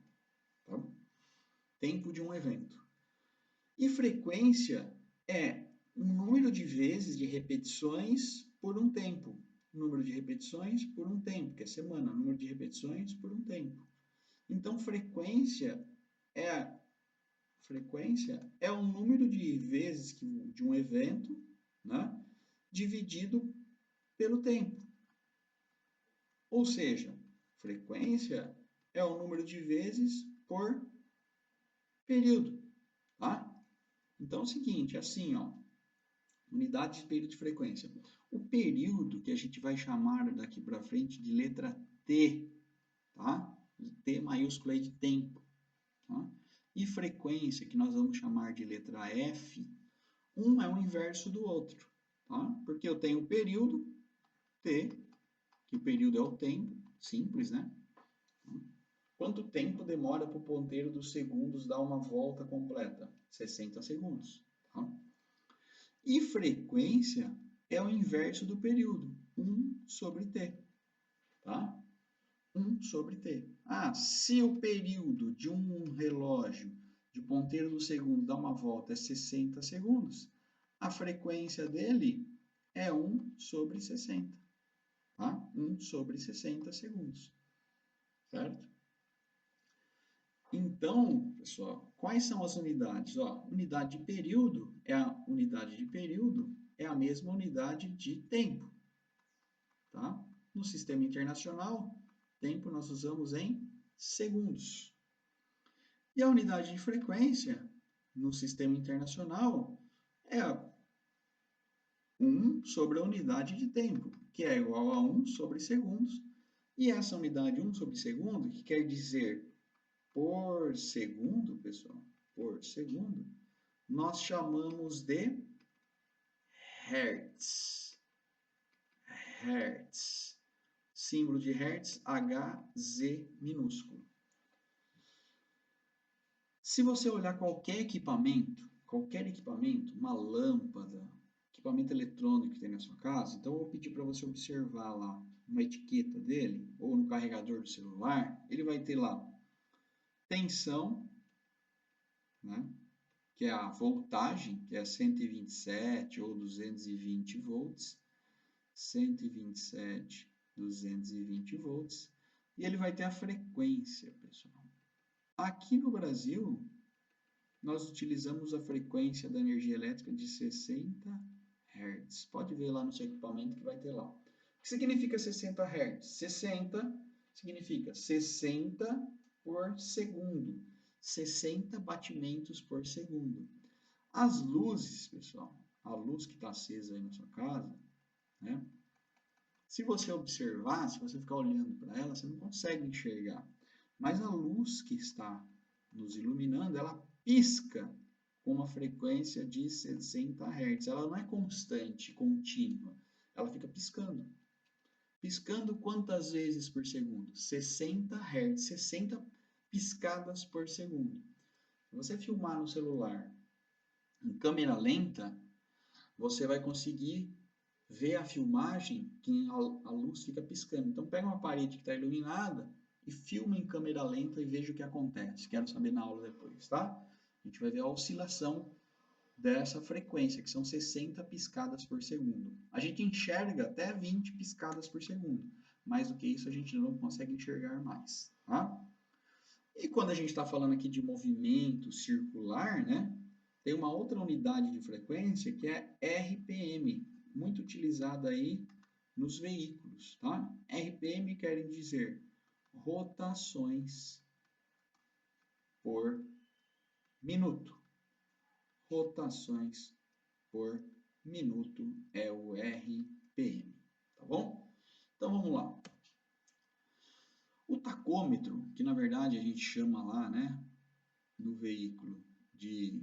tá? Tempo de um evento. E frequência é um número de vezes de repetições por um tempo. Número de repetições por um tempo, que é semana. Número de repetições por um tempo. Então, frequência é o número de vezes de um evento, né, dividido pelo tempo. Ou seja, frequência é o número de vezes por período, tá? Então é o seguinte, assim, ó, unidade de período de frequência. O período que a gente vai chamar daqui para frente de letra T, tá? T maiúsculo aí de tempo, tá? E frequência, que nós vamos chamar de letra F, um é o inverso do outro, tá? Porque eu tenho o período T, que o período é o tempo, simples, né? Quanto tempo demora para o ponteiro dos segundos dar uma volta completa? 60 segundos, tá? E frequência é o inverso do período, 1 sobre t, tá? 1 sobre t. Ah, se o período de um relógio de ponteiro do segundo dar uma volta é 60 segundos, a frequência dele é 1 sobre 60, tá? 1 sobre 60 segundos, certo? Então, pessoal, quais são as unidades? Ó, unidade de período é a mesma unidade de tempo, tá? No sistema internacional, tempo nós usamos em segundos. E a unidade de frequência no sistema internacional é 1 sobre a unidade de tempo, que é igual a 1 sobre segundos. E essa unidade 1 sobre segundo, que quer dizer por segundo, pessoal, por segundo, nós chamamos de Hertz. Hertz. Símbolo de Hertz, HZ minúsculo. Se você olhar qualquer equipamento, uma lâmpada, equipamento eletrônico que tem na sua casa, então eu vou pedir para você observar lá uma etiqueta dele, ou no carregador do celular, ele vai ter lá tensão, né? Que é a voltagem, que é 127 ou 220 volts, 127, 220 volts, e ele vai ter a frequência, pessoal. Aqui no Brasil, nós utilizamos a frequência da energia elétrica de 60 Hz. Pode ver lá no seu equipamento que vai ter lá. O que significa 60 Hz? 60 significa 60 por segundo. 60 batimentos por segundo. As luzes, pessoal, a luz que está acesa aí na sua casa, né? Se você observar, se você ficar olhando para ela, você não consegue enxergar. Mas a luz que está nos iluminando, ela pisca com uma frequência de 60 Hz. Ela não é constante, contínua. Ela fica piscando. Piscando quantas vezes por segundo? 60 Hz, 60 piscadas por segundo. Se você filmar no celular em câmera lenta, você vai conseguir ver a filmagem que a luz fica piscando. Então pega uma parede que está iluminada e filma em câmera lenta e veja o que acontece. Quero saber na aula depois, tá? A gente vai ver a oscilação dessa frequência, que são 60 piscadas por segundo. A gente enxerga até 20 piscadas por segundo. Mais do que isso, a gente não consegue enxergar mais, tá? E quando a gente está falando aqui de movimento circular, né? Tem uma outra unidade de frequência que é RPM, muito utilizada aí nos veículos, tá? RPM quer dizer rotações por minuto. Rotações por minuto é o RPM, tá bom? Então vamos lá. O tacômetro, que na verdade a gente chama lá, né, no veículo que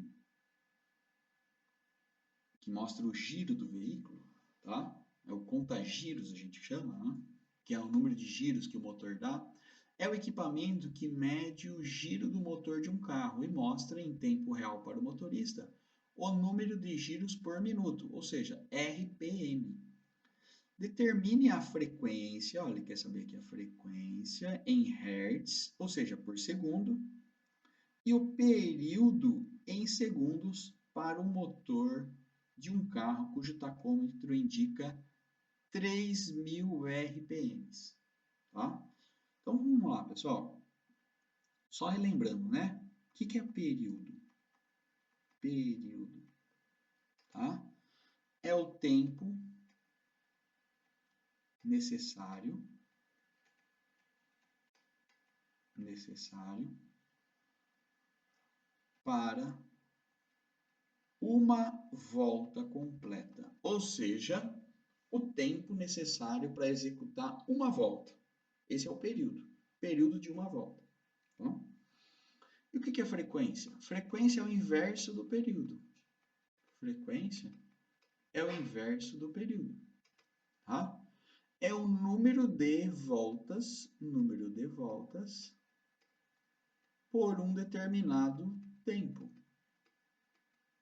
mostra o giro do veículo, tá? É o contagiros, a gente chama, né? Que é o número de giros que o motor dá. É o equipamento que mede o giro do motor de um carro e mostra em tempo real para o motorista o número de giros por minuto, ou seja, RPM. Determine a frequência, olha, ele quer saber aqui a frequência em hertz, ou seja, por segundo, e o período em segundos para o motor de um carro cujo tacômetro indica 3.000 RPMs, tá? Então vamos lá, pessoal. Só relembrando, né? O que é período? Período, tá? É o tempo necessário para uma volta completa, ou seja, o tempo necessário para executar uma volta. Esse é o período de uma volta. Tá? E o que é frequência? Frequência é o inverso do período. Frequência é o inverso do período. Tá? É o número de voltas por um determinado tempo.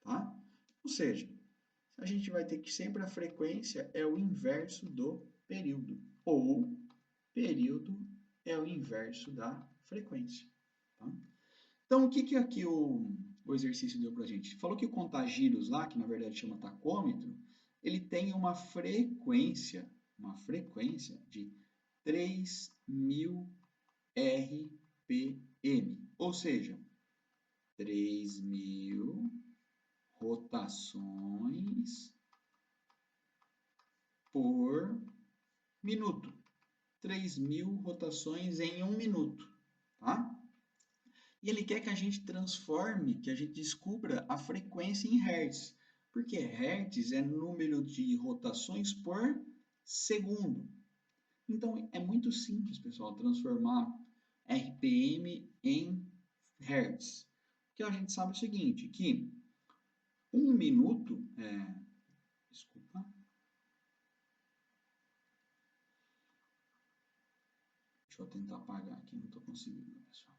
Tá? Ou seja, a gente vai ter que sempre a frequência é o inverso do período, ou período é o inverso da frequência. Tá? Então, o que aqui o exercício deu para a gente? Falou que o contagiros lá, que na verdade chama tacômetro, ele tem uma frequência de 3.000 RPM, ou seja, 3.000 rotações por minuto. 3.000 rotações em 1 minuto, tá? E ele quer que a gente transforme, que a gente descubra a frequência em hertz, porque hertz é número de rotações por segundo. Então, é muito simples, pessoal, transformar RPM em hertz. Porque a gente sabe o seguinte, que 1 minuto, desculpa, deixa eu tentar apagar aqui, não estou conseguindo, pessoal.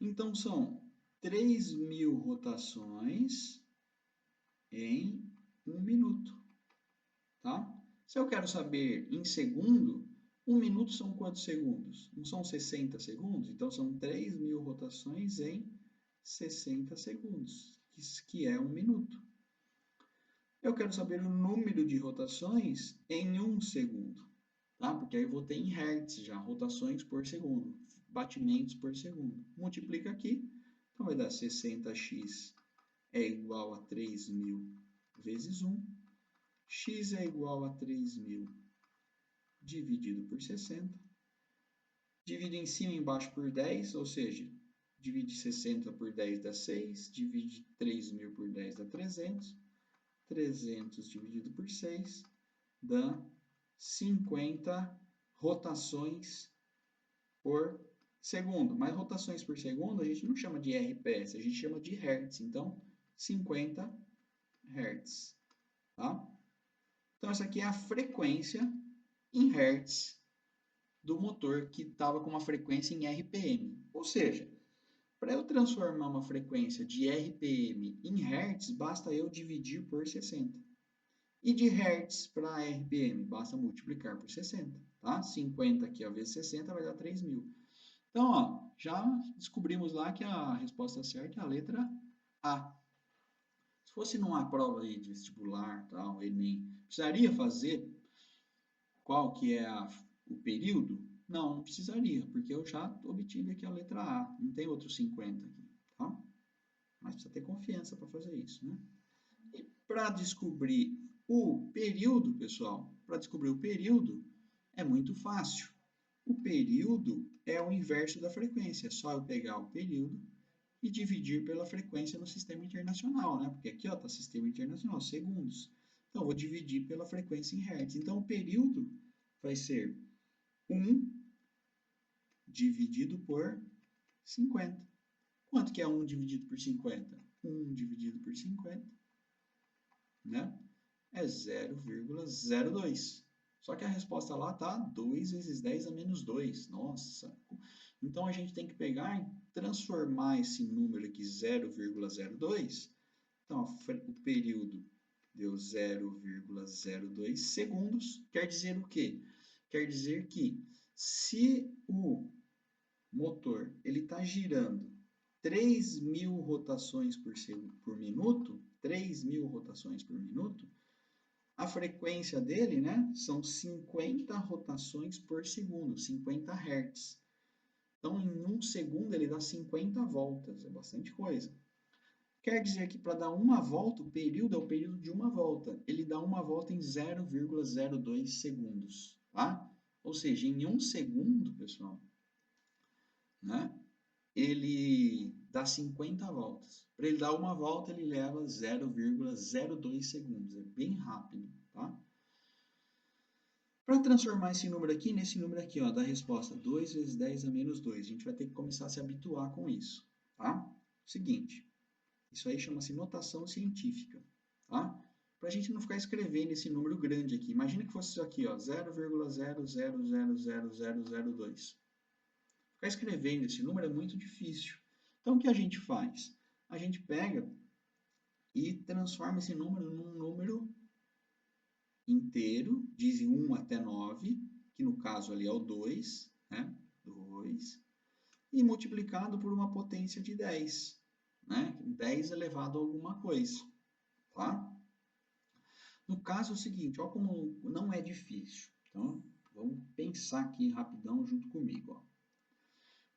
Então, são 3.000 rotações em 1 minuto, tá? Se eu quero saber em segundo, 1 minuto são quantos segundos? Não são 60 segundos? Então, são 3.000 rotações em 60 segundos, que é 1 minuto. Eu quero saber o número de rotações em 1 segundo, tá? Porque aí eu vou ter em hertz já, rotações por segundo, batimentos por segundo. Multiplica aqui, então vai dar 60x é igual a 3.000 vezes 1. X é igual a 3.000 dividido por 60. Divide em cima e embaixo por 10, ou seja, divide 60 por 10 dá 6, divide 3.000 por 10 dá 300. 300 dividido por 6 dá 50 rotações por segundo. Mas rotações por segundo a gente não chama de RPS, a gente chama de Hertz. Então, 50 Hertz. Tá? Então, essa aqui é a frequência em Hertz do motor que estava com uma frequência em RPM. Ou seja, para eu transformar uma frequência de RPM em Hertz, basta eu dividir por 60. E de Hertz para RPM, basta multiplicar por 60. Tá? 50 aqui vezes 60 vai dar 3.000. Então, ó, já descobrimos lá que a resposta certa é a letra A. Se fosse numa prova aí de vestibular, tal, Enem, precisaria fazer qual que é o período? Não, não precisaria, porque eu já obtive aqui a letra A, não tem outro 50 aqui, tá? Mas precisa ter confiança para fazer isso, né? E para descobrir o período, pessoal, para descobrir o período é muito fácil. O período é o inverso da frequência, é só eu pegar o período e dividir pela frequência no sistema internacional, né? Porque aqui está sistema internacional, segundos. Então, eu vou dividir pela frequência em hertz. Então, o período vai ser 1 dividido por 50. Quanto que é 1 dividido por 50? 1 dividido por 50, né? É 0,02. Só que a resposta lá tá 2 vezes 10 a menos 2. Nossa! Então, a gente tem que pegar e transformar esse número aqui, 0,02. Então, o período deu 0,02 segundos. Quer dizer o quê? Quer dizer que se o motor ele está girando 3.000 rotações por minuto, 3.000 rotações por minuto, a frequência dele, né, são 50 rotações por segundo, 50 Hz. Então, em 1 segundo, ele dá 50 voltas, é bastante coisa. Quer dizer que para dar uma volta, o período é o período de uma volta. Ele dá uma volta em 0,02 segundos, tá? Ou seja, em 1 segundo, pessoal, né, ele dá 50 voltas. Para ele dar uma volta, ele leva 0,02 segundos. É bem rápido, tá? Para transformar esse número aqui nesse número aqui, ó, da resposta 2 vezes 10 a menos 2, a gente vai ter que começar a se habituar com isso, tá? Seguinte, isso aí chama-se notação científica, tá? Para a gente não ficar escrevendo esse número grande aqui. Imagina que fosse isso aqui, ó, 0,0000002. Ficar escrevendo esse número é muito difícil. Então, o que a gente faz? A gente pega e transforma esse número num número inteiro, de 1 até 9, que no caso ali é o 2, né? 2, e multiplicado por uma potência de 10, né? 10 elevado a alguma coisa, tá? No caso é o seguinte, ó, como não é difícil. Então, vamos pensar aqui rapidão junto comigo, ó.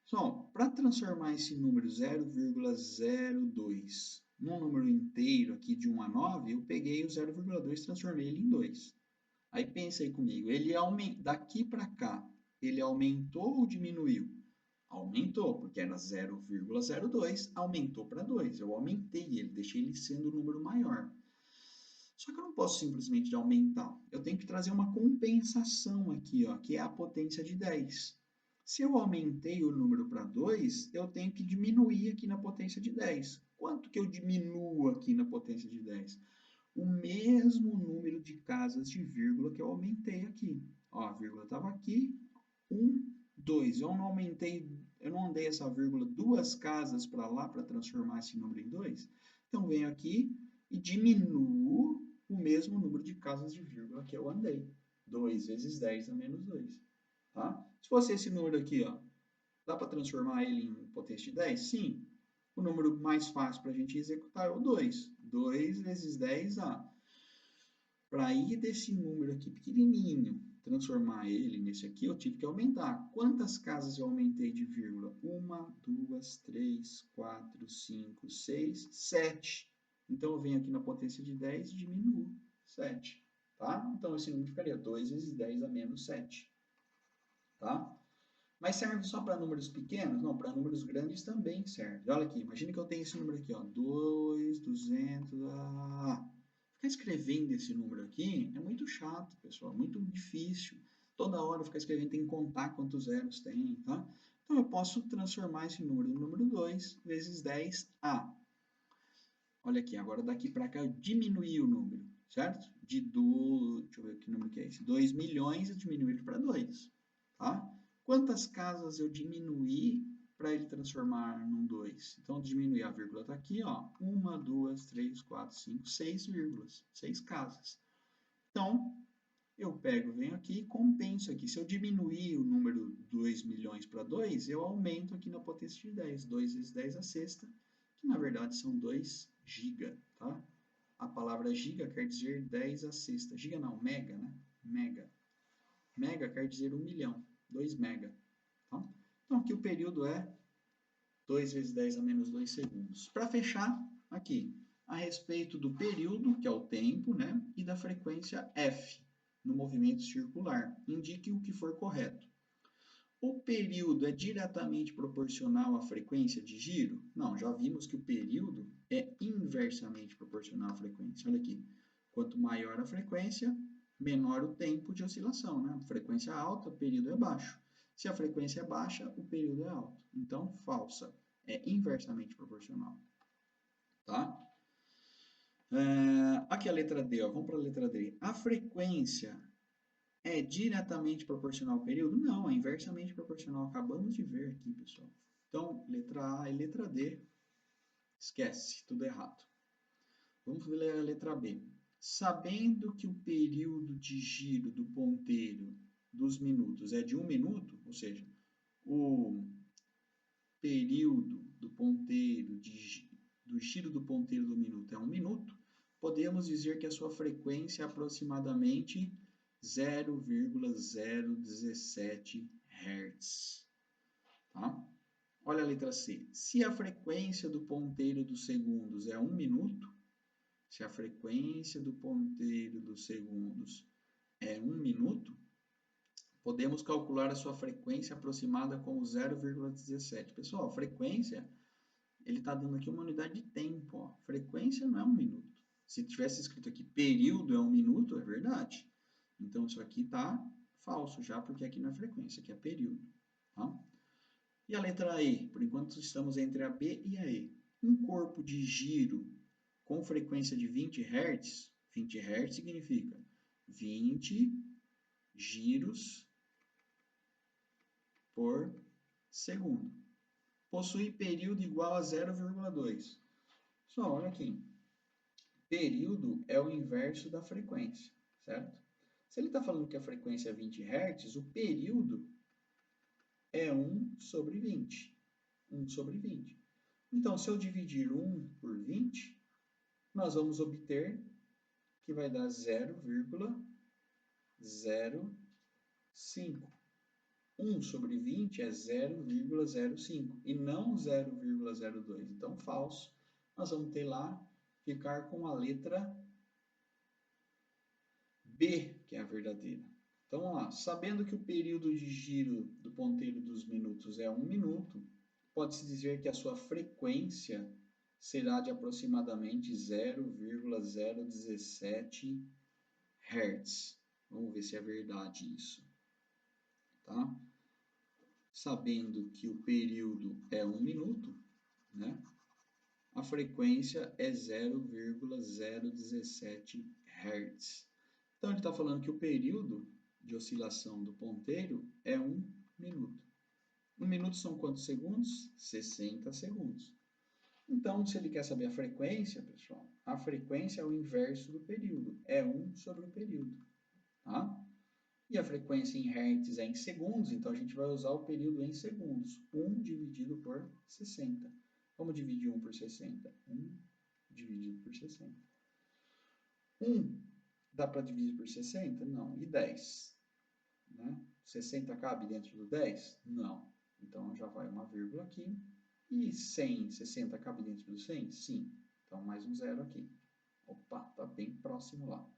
Então, para transformar esse número 0,02 num número inteiro aqui de 1 a 9, eu peguei o 0,2 e transformei ele em 2. Aí pensa aí comigo, daqui para cá, ele aumentou ou diminuiu? Aumentou, porque era 0,02, aumentou para 2. Eu aumentei ele, deixei ele sendo um número maior. Só que eu não posso simplesmente aumentar. Eu tenho que trazer uma compensação aqui, ó, que é a potência de 10. Se eu aumentei o número para 2, eu tenho que diminuir aqui na potência de 10. Quanto que eu diminuo aqui na potência de 10? O mesmo número de casas de vírgula que eu aumentei aqui. Ó, a vírgula estava aqui, 1, 2. Eu não andei essa vírgula 2 casas para lá para transformar esse número em 2. Então, venho aqui e diminuo o mesmo número de casas de vírgula que eu andei. 2 vezes 10 a menos 2. Tá? Se fosse esse número aqui, ó, dá para transformar ele em potência de 10? Sim. O número mais fácil para a gente executar é o 2. 2 vezes 10, para ir desse número aqui pequenininho, transformar ele nesse aqui, eu tive que aumentar. Quantas casas eu aumentei de vírgula? 1, 2, 3, 4, 5, 6, 7. Então, eu venho aqui na potência de 10 e diminuo 7. Tá? Então, esse número ficaria 2 vezes 10 a menos 7. Tá? Mas serve só para números pequenos? Não, para números grandes também serve. Olha aqui, imagina que eu tenho esse número aqui, ó, 2, 200, Ficar escrevendo esse número aqui é muito chato, pessoal, muito difícil. Toda hora ficar escrevendo, tem que contar quantos zeros tem, tá? Então, eu posso transformar esse número no número 2 vezes 10a. Olha aqui, agora daqui para cá eu diminuí o número, certo? Deixa eu ver que número que é esse. 2 milhões eu diminuí para 2, tá? Quantas casas eu diminuí para ele transformar num 2? Então, diminuir a vírgula está aqui, ó. 1, 2, 3, 4, 5, 6 vírgulas. 6 casas. Então, eu pego, venho aqui e compenso aqui. Se eu diminuir o número 2 milhões para 2, eu aumento aqui na potência de 10. 2 vezes 10 a sexta, que na verdade são 2 giga, tá? A palavra giga quer dizer 10 a sexta. Giga não, mega, né? Mega. Mega quer dizer 1 milhão. 2 mega. Tá? Então, aqui o período é 2 vezes 10 a menos 2 segundos. Para fechar, aqui, a respeito do período, que é o tempo, né? E da frequência f, no movimento circular. Indique o que for correto. O período é diretamente proporcional à frequência de giro? Não, já vimos que o período é inversamente proporcional à frequência. Olha aqui, quanto maior a frequência, menor o tempo de oscilação, né? Frequência alta, período é baixo. Se a frequência é baixa, o período é alto. Então, falsa. É inversamente proporcional. Tá? Aqui a letra D, ó. Vamos para a letra D. A frequência é diretamente proporcional ao período? Não, é inversamente proporcional. Acabamos de ver aqui, pessoal. Então, letra A e letra D, esquece, tudo errado. Vamos ler a letra B. Sabendo que o período de giro do ponteiro dos minutos é de 1 minuto, ou seja, o período do ponteiro do giro do ponteiro do minuto é 1 minuto, podemos dizer que a sua frequência é aproximadamente 0,017 Hz. Tá? Olha a letra C. Se a frequência do ponteiro dos segundos é 1 minuto, se a frequência do ponteiro dos segundos é 1 minuto, podemos calcular a sua frequência aproximada como 0,17. Pessoal, a frequência, ele está dando aqui uma unidade de tempo. Ó. Frequência não é 1 minuto. Se tivesse escrito aqui período é 1 minuto, é verdade. Então, isso aqui está falso já, porque aqui não é frequência, aqui é período. Tá? E a letra E? Por enquanto, estamos entre a B e a E. Um corpo de giro com frequência de 20 Hz, 20 Hz significa 20 giros por segundo. Possui período igual a 0,2. Só olha aqui. Período é o inverso da frequência, certo? Se ele está falando que a frequência é 20 Hz, o período é 1 sobre 20. 1 sobre 20. Então, se eu dividir 1 por 20, nós vamos obter que vai dar 0,05. 1 sobre 20 é 0,05 e não 0,02. Então, falso. Nós vamos ter lá, ficar com a letra B, que é a verdadeira. Então, vamos lá. Sabendo que o período de giro do ponteiro dos minutos é 1 minuto, pode-se dizer que a sua frequência será de aproximadamente 0,017 Hz. Vamos ver se é verdade isso. Tá? Sabendo que o período é 1 minuto, né? A frequência é 0,017 Hz. Então, ele está falando que o período de oscilação do ponteiro é 1 minuto. 1 minuto são quantos segundos? 60 segundos. Então, se ele quer saber a frequência, pessoal, a frequência é o inverso do período, é 1 sobre o período. Tá? E a frequência em Hz é em segundos, então a gente vai usar o período em segundos. 1 dividido por 60. Vamos dividir 1 por 60. 1 dividido por 60. 1 dá para dividir por 60? Não. E 10? Né? 60 cabe dentro do 10? Não. Então já vai uma vírgula aqui. E 100, 60 cabe dentro do 100? Sim. Então mais um zero aqui. Opa, está bem próximo lá.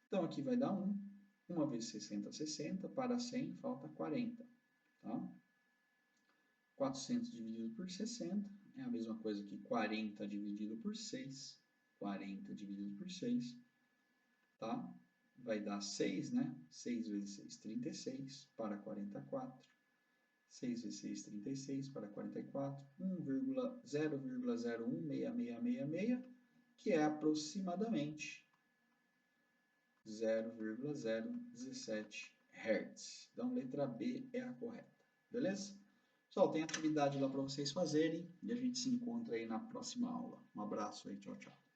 Então aqui vai dar 1. 1 vezes 60, 60. Para 100, falta 40. Tá? 400 dividido por 60 é a mesma coisa que 40 dividido por 6. 40 dividido por 6. Tá? Vai dar 6, né? 6 vezes 6, 36. Para 44. 6 vezes 6, 36. Para 44. 0,016666, que é aproximadamente 0,017 Hz. Então, letra B é a correta. Beleza? Pessoal, tem atividade lá para vocês fazerem e a gente se encontra aí na próxima aula. Um abraço aí, tchau, tchau.